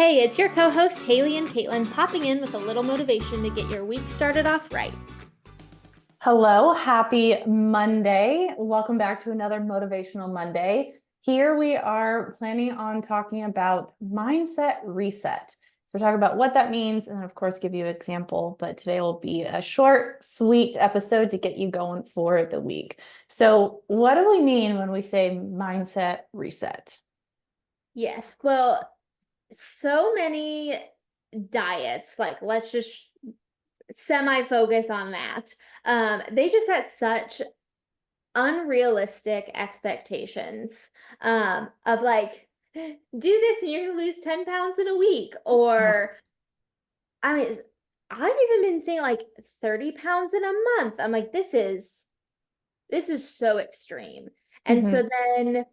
Hey, it's your co-hosts Haley and Caitlin popping in with a little motivation to get your week started off right. Hello, happy Monday. Welcome back to another Motivational Monday. Here we are planning on talking about mindset reset. So we're talking about what that means and then of course give you an example, but today will be a short, sweet episode to get you going for the week. So what do we mean when we say mindset reset? Yes, well, so many diets, like let's just semi-focus on that. They just set such unrealistic expectations of like, do this and you're gonna lose 10 pounds in a week. Or I mean, I've even been seeing like 30 pounds in a month. I'm like, this is so extreme. And Mhm. so then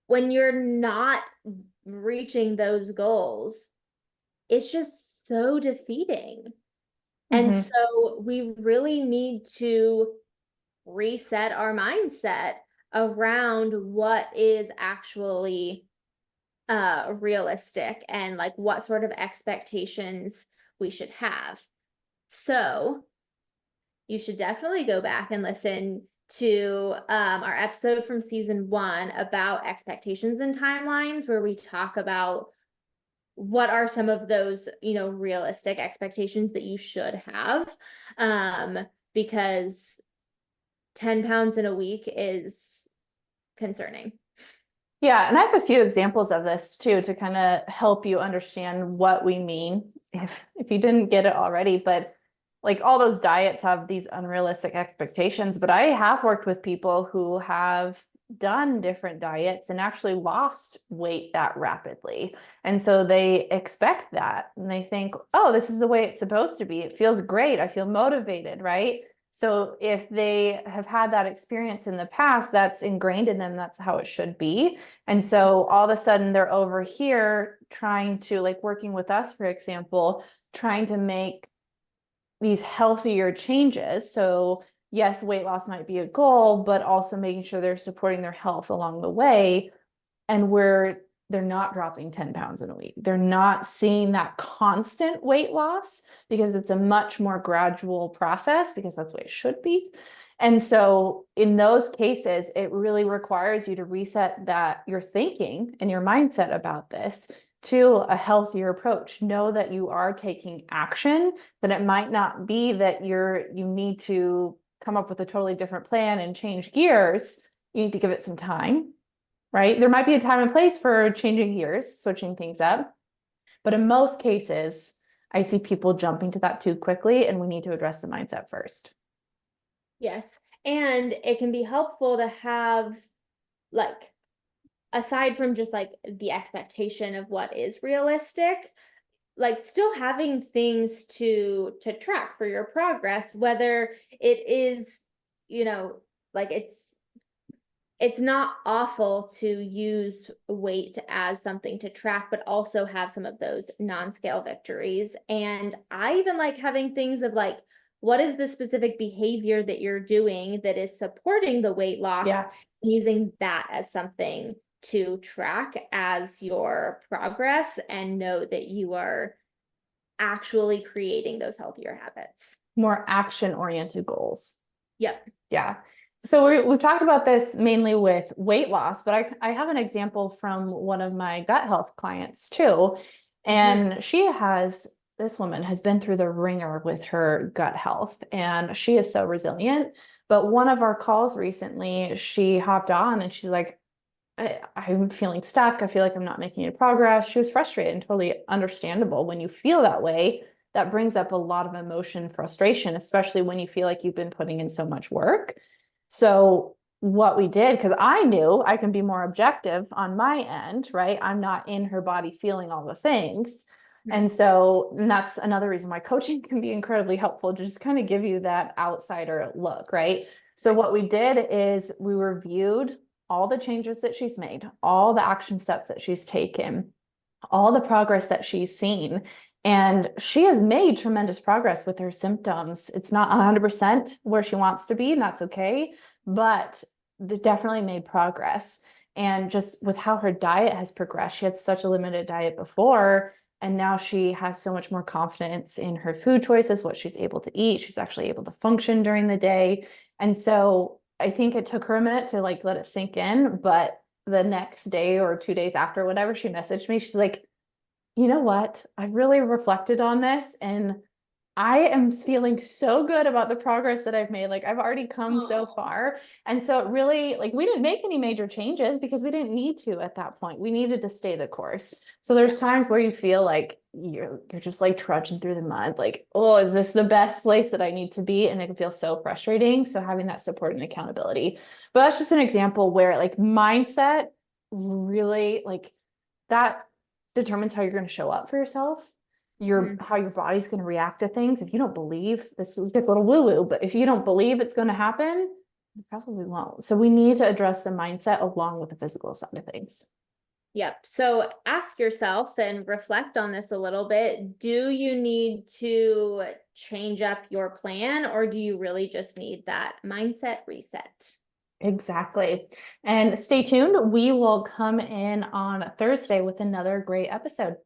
when you're not reaching those goals, it's just so defeating. And Mhm. so we really need to reset our mindset around what is actually realistic and like what sort of expectations we should have. So you should definitely go back and listen to our episode from season 1 about expectations and timelines, where we talk about what are some of those, realistic expectations that you should have. Because 10 pounds in a week is concerning. Yeah, and I have a few examples of this too to kind of help you understand what we mean if you didn't get it already. But like all those diets have these unrealistic expectations, but I have worked with people who have done different diets and actually lost weight that rapidly. And so they expect that and they think, oh, this is the way it's supposed to be. It feels great. I feel motivated, right? So if they have had that experience in the past, that's ingrained in them. That's how it should be. And so all of a sudden they're over here trying to, like, working with us, for example, trying to make these healthier changes. So yes, weight loss might be a goal, but also making sure they're supporting their health along the way. And they're not dropping 10 pounds in a week. They're not seeing that constant weight loss because it's a much more gradual process, because that's the way it should be. And so in those cases, it really requires you to reset that your thinking and your mindset about this to a healthier approach. Know that you are taking action, that it might not be that you need to come up with a totally different plan and change gears. You need to give it some time, right? There might be a time and place for changing gears, switching things up. But in most cases, I see people jumping to that too quickly, and we need to address the mindset first. Yes. And it can be helpful to have, like, aside from just like the expectation of what is realistic, like still having things to track for your progress, whether it is, like it's not awful to use weight as something to track, but also have some of those non-scale victories. And I even like having things of like, what is the specific behavior that you're doing that is supporting the weight loss, Yeah. using that as something to track as your progress and know that you are actually creating those healthier habits. More action-oriented goals. Yep. Yeah. So we've talked about this mainly with weight loss, but I have an example from one of my gut health clients too. And this woman has been through the ringer with her gut health, and she is so resilient. But one of our calls recently, she hopped on and she's like, I'm feeling stuck. I feel like I'm not making any progress. She was frustrated, and totally understandable. When you feel that way, that brings up a lot of emotion, frustration, especially when you feel like you've been putting in so much work. So what we did, because I knew I can be more objective on my end, right? I'm not in her body feeling all the things. And that's another reason why coaching can be incredibly helpful, to just kind of give you that outsider look, right? So what we did is we reviewed all the changes that she's made, all the action steps that she's taken, all the progress that she's seen. And she has made tremendous progress with her symptoms. It's not 100% where she wants to be, and that's okay, but they definitely made progress. And just with how her diet has progressed, she had such a limited diet before, and now she has so much more confidence in her food choices, what she's able to eat. She's actually able to function during the day. And so I think it took her a minute to like let it sink in, but the next day or 2 days after, whatever, she messaged me. She's like, you know what? I really reflected on this and I am feeling so good about the progress that I've made. Like I've already come so Oh, far. And so it really, like we didn't make any major changes because we didn't need to at that point. We needed to stay the course. So yeah. there's times where you feel like you're just like trudging through the mud, like, oh, is this the best place that I need to be? And it can feel so frustrating. So having that support and accountability. But that's just an example where like mindset really like that determines how you're going to show up for yourself, Mhm. how your body's going to react to things. If you don't believe, this gets a little woo-woo, but if you don't believe it's going to happen, you probably won't. So we need to address the mindset along with the physical side of things. Yep. So ask yourself and reflect on this a little bit. Do you need to change up your plan, or do you really just need that mindset reset? Exactly. And stay tuned. We will come in on Thursday with another great episode.